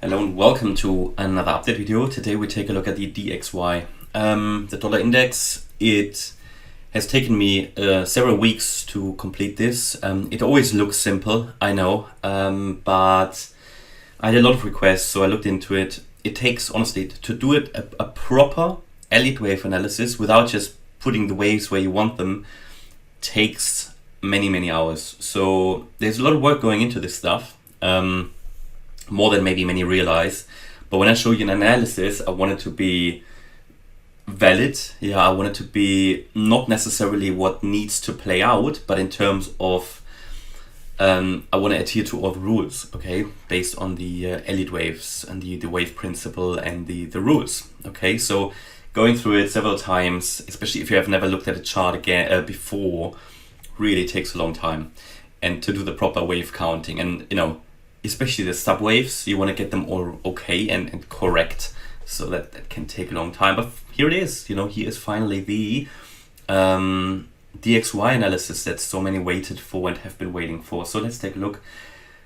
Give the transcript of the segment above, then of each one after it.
Hello and welcome to another update video. Today we take a look at the DXY. The dollar index, it has taken me several weeks to complete this. It always looks simple, I know, but I had a lot of requests, so I looked into it. It takes, honestly, to do it a proper Elliott wave analysis without just putting the waves where you want them, takes many hours. So there's a lot of work going into this stuff. More than maybe many realize. But when I show you an analysis, I want it to be valid. I want it to be not necessarily what needs to play out, but in terms of I want to adhere to all the rules, okay, based on the Elliott waves and the wave principle and the rules. Okay, so going through it several times, especially if you have never looked at a chart again before, really takes a long time. And to do the proper wave counting, and especially the subwaves, you want to get them all okay and correct, so that can take a long time. But here it is, here is finally the DXY analysis that so many waited for and have been waiting for. So let's take a look.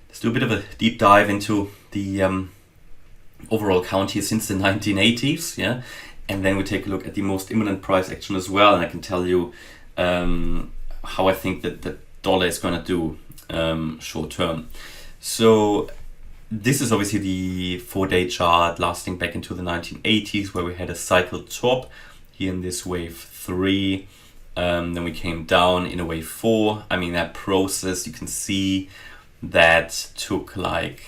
Let's do a bit of a deep dive into the overall count here since the 1980s, and then we take a look at the most imminent price action as well, and I can tell you how I think that the dollar is going to do short term. So this is obviously the 4-day chart lasting back into the 1980s, where we had a cycle top here in this wave 3. Then we came down in a wave 4. I mean, that process, you can see that took from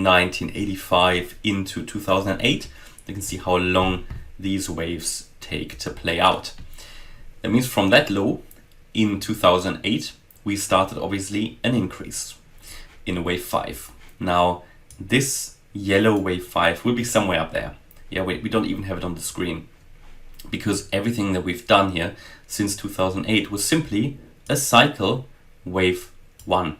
1985 into 2008. You can see how long these waves take to play out. That means from that low in 2008, we started obviously an increase in wave 5. Now this yellow wave 5 will be somewhere up there. We don't even have it on the screen, because everything that we've done here since 2008 was simply a cycle wave 1.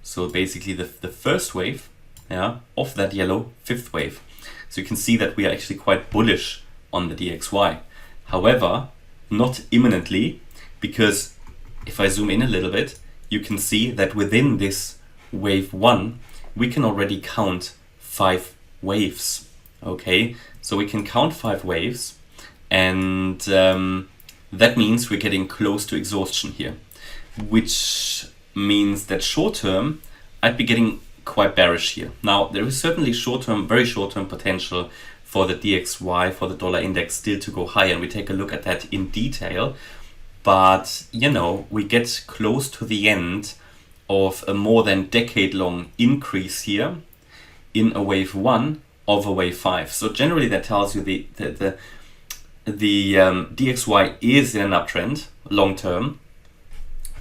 So basically the first wave of that yellow fifth wave. So you can see that we are actually quite bullish on the DXY. However, not imminently, because if I zoom in a little bit, you can see that within this wave 1, we can already count 5 waves. Okay, so we can count 5 waves, and that means we're getting close to exhaustion here, which means that short term, I'd be getting quite bearish here. Now, there is certainly very short term potential for the DXY, for the dollar index still to go higher, and we take a look at that in detail. But, we get close to the end of a more than decade-long increase here in a wave 1 of a wave 5. So generally that tells you the DXY is in an uptrend long-term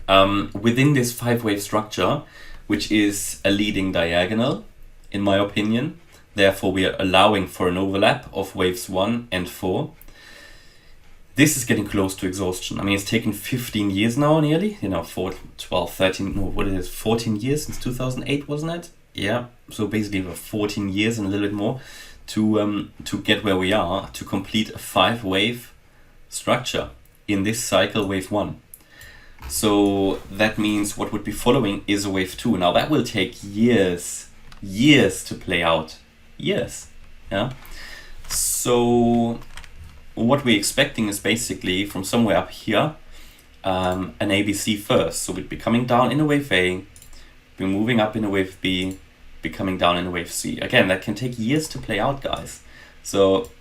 within this 5-wave structure, which is a leading diagonal, in my opinion. Therefore, we are allowing for an overlap of waves 1 and 4. This is getting close to exhaustion. I mean, it's taken 15 years now, nearly, 14 years since 2008, wasn't it? Yeah, so basically 14 years and a little bit more to get where we are, to complete a 5-wave structure in this cycle, wave 1. So that means what would be following is a wave 2. Now that will take years to play out. Years, So what we're expecting is basically from somewhere up here, an ABC first. So we'd be coming down in a wave A, be moving up in a wave B, be coming down in a wave C. Again, that can take years to play out, guys. So,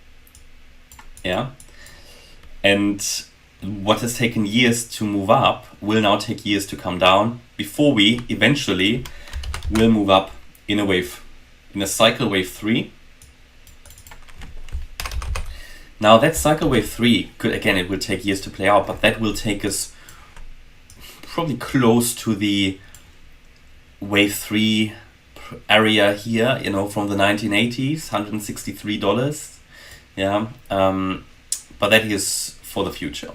and what has taken years to move up will now take years to come down before we eventually will move up in a cycle wave 3. Now that cycle wave 3, it will take years to play out, but that will take us probably close to the wave 3 area here, from the 1980s, $163. But that is for the future.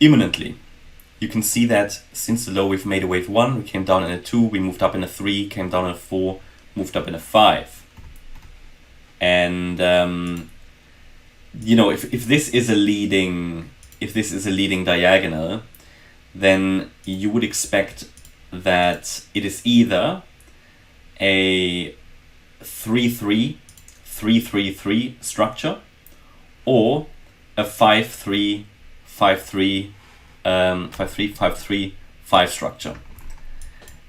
Imminently, you can see that since the low we've made a wave 1, we came down in a 2, we moved up in a 3, came down in a 4, moved up in a 5. And if this is a leading diagonal, then you would expect that it is either a 3-3-3-3-3 structure, or a 5-3-5-3 5-3-5-3-5 structure.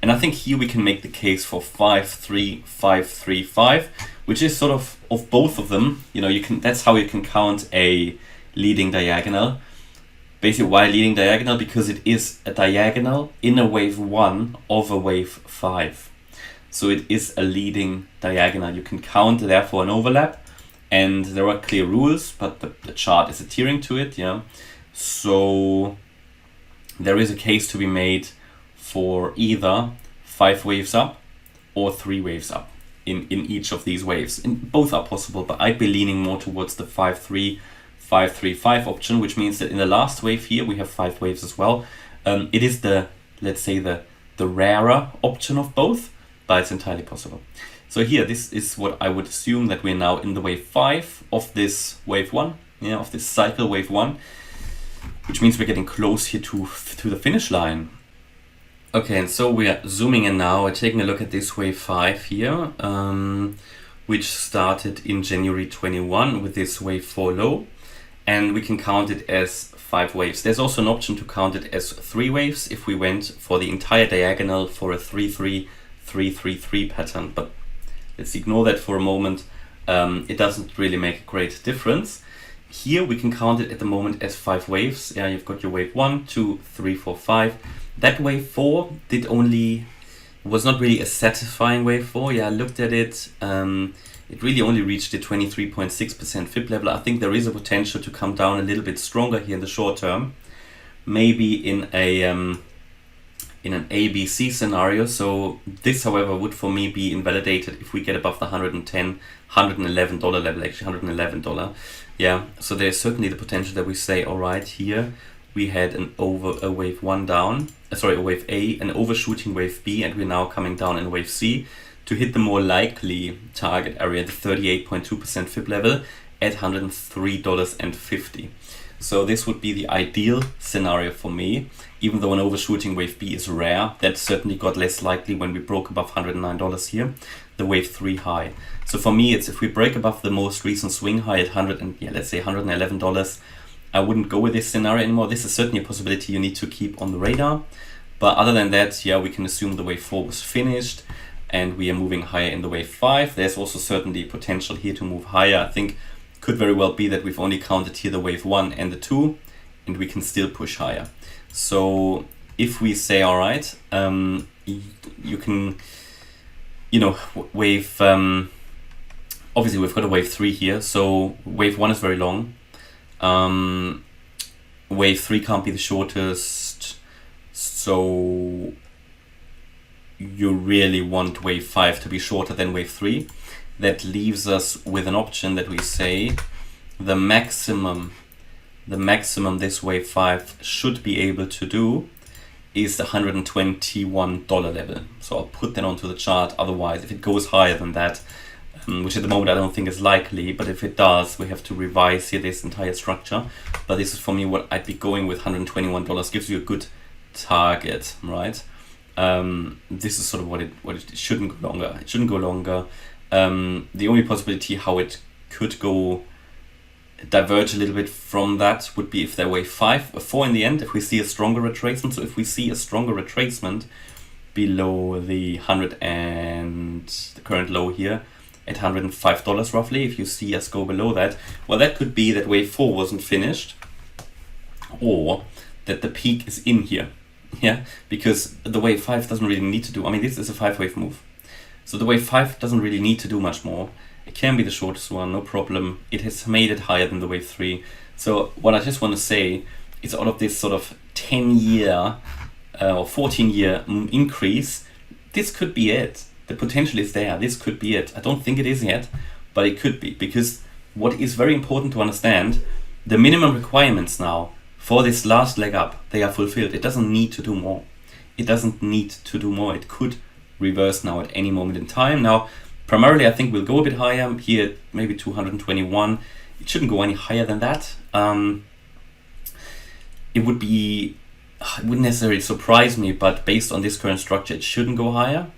And I think here we can make the case for 5-3-5-3-5, which is sort of both of them. You know, that's how you can count a leading diagonal. Basically, why leading diagonal? Because it is a diagonal in a wave 1 of a wave 5. So it is a leading diagonal. You can count therefore an overlap, and there are clear rules, but the chart is adhering to it. Yeah. So there is a case to be made for either 5 waves up or 3 waves up in each of these waves. And both are possible, but I'd be leaning more towards the 5-3-5-3-5 option, which means that in the last wave here we have 5 waves as well. It is let's say the rarer option of both, but it's entirely possible. So here, this is what I would assume, that we're now in the wave 5 of this wave 1, yeah, of this cycle wave 1, which means we're getting close here to the finish line. Okay, and so we are zooming in now. We're taking a look at this wave 5 here, which started in January 21 with this wave 4 low, and we can count it as 5 waves. There's also an option to count it as 3 waves if we went for the entire diagonal for a 3-3-3-3-3 pattern, but let's ignore that for a moment. It doesn't really make a great difference. Here we can count it at the moment as 5 waves. Yeah, you've got your wave 1, 2, 3, 4, 5. That wave 4 was not really a satisfying wave 4. Yeah, I looked at it. It really only reached the 23.6% fib level. I think there is a potential to come down a little bit stronger here in the short term. Maybe in an ABC scenario. So this, however, would for me be invalidated if we get above the $111 level, actually $111. Yeah, so there's certainly the potential that we say, all right, here we had a wave 1 down, a wave A, an overshooting wave B, and we're now coming down in wave C to hit the more likely target area, the 38.2% fib level at $103.50. So this would be the ideal scenario for me, even though an overshooting wave B is rare. That certainly got less likely when we broke above $109 here, the wave 3 high. So for me, it's if we break above the most recent swing high at let's say $111, I wouldn't go with this scenario anymore. This is certainly a possibility you need to keep on the radar. But other than that, yeah, we can assume the wave 4 was finished and we are moving higher in the wave 5. There's also certainly potential here to move higher. I think could very well be that we've only counted here the wave 1 and the 2, and we can still push higher. So if we say, all right, you can, wave, obviously we've got a wave 3 here, so wave 1 is very long. Wave 3 can't be the shortest, so you really want wave 5 to be shorter than wave 3. That leaves us with an option that we say the maximum this wave 5 should be able to do is the $121 level. So I'll put that onto the chart. Otherwise, if it goes higher than that, which at the moment I don't think is likely, but if it does, we have to revise here this entire structure. But this is for me what I'd be going with. $121 gives you a good target, right? This is sort of what it shouldn't go longer. It shouldn't go longer. The only possibility how it could go diverge a little bit from that would be if there were 4 in the end, if we see a stronger retracement. So if we see a stronger retracement below the 100 and the current low here at $105 roughly, if you see us go below that, well, that could be that wave 4 wasn't finished, or that the peak is in here. Yeah, because the wave 5 doesn't really need to do, this is a 5-wave move. So the wave 5 doesn't really need to do much more. It can be the shortest one, no problem. It has made it higher than the wave 3. So what I just want to say is out of this sort of 10-year or 14-year increase, this could be it. The potential is there. This could be it. I don't think it is yet, but it could be. Because what is very important to understand, the minimum requirements now for this last leg up, they are fulfilled. It doesn't need to do more. It doesn't need to do more. It could reverse now at any moment in time. Now, primarily I think we'll go a bit higher here, maybe 221. It shouldn't go any higher than that. It wouldn't necessarily surprise me, but based on this current structure, it shouldn't go higher.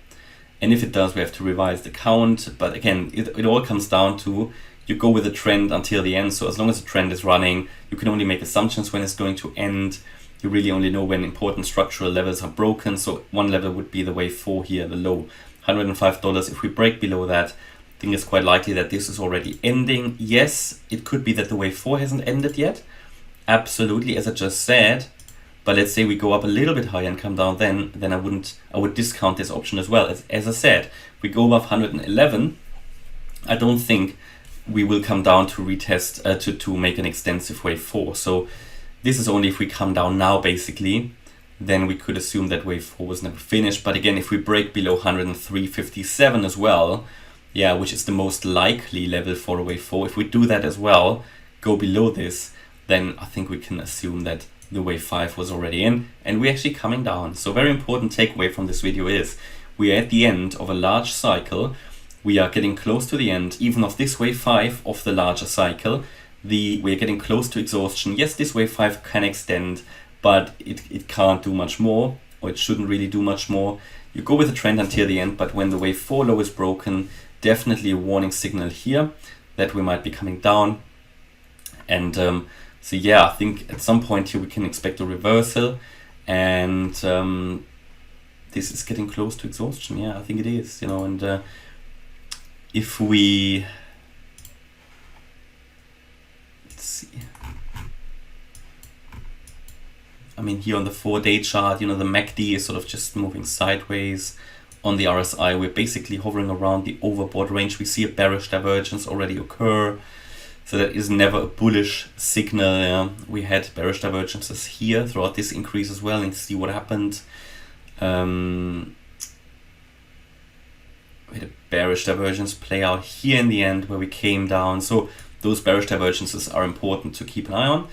And if it does, we have to revise the count. But again, it all comes down to you go with the trend until the end. So as long as the trend is running, you can only make assumptions when it's going to end. You really only know when important structural levels are broken. So one level would be the wave 4 here, the low, $105. If we break below that, I think it's quite likely that this is already ending. Yes, it could be that the wave 4 hasn't ended yet. Absolutely, as I just said. But let's say we go up a little bit higher and come down, then I would discount this option as well. As I said, we go above 111. I don't think we will come down to retest to make an extensive wave 4. So this is only if we come down now, basically. Then we could assume that wave 4 was never finished. But again, if we break below 103.57 as well, yeah, which is the most likely level for a wave 4, if we do that as well, go below this, then I think we can assume that the wave 5 was already in and we're actually coming down. So very important takeaway from this video is we are at the end of a large cycle. We are getting close to the end, even of this wave 5 of the larger cycle. We're getting close to exhaustion. Yes, this wave 5 can extend, but it can't do much more, or it shouldn't really do much more. You go with the trend until the end, but when the wave 4 low is broken, definitely a warning signal here that we might be coming down. And so yeah, I think at some point here we can expect a reversal, and this is getting close to exhaustion. Yeah, I think it is, and if we, let's see, I mean, here on the 4-day chart, the MACD is sort of just moving sideways. On the RSI, we're basically hovering around the overbought range. We see a bearish divergence already occur. So that is never a bullish signal. We had bearish divergences here throughout this increase as well, and see what happened. We had a bearish divergence play out here in the end where we came down. So those bearish divergences are important to keep an eye on.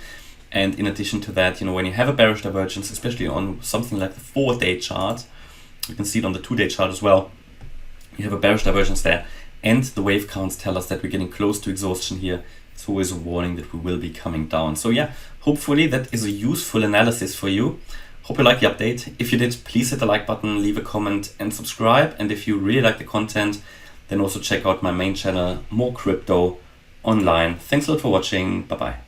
And in addition to that, when you have a bearish divergence, especially on something like the 4-day chart, you can see it on the 2-day chart as well. You have a bearish divergence there, and the wave counts tell us that we're getting close to exhaustion here. It's always a warning that we will be coming down. So yeah, hopefully that is a useful analysis for you. Hope you like the update. If you did, please hit the like button, leave a comment and subscribe. And if you really like the content, then also check out my main channel, More Crypto Online. Thanks a lot for watching. Bye bye.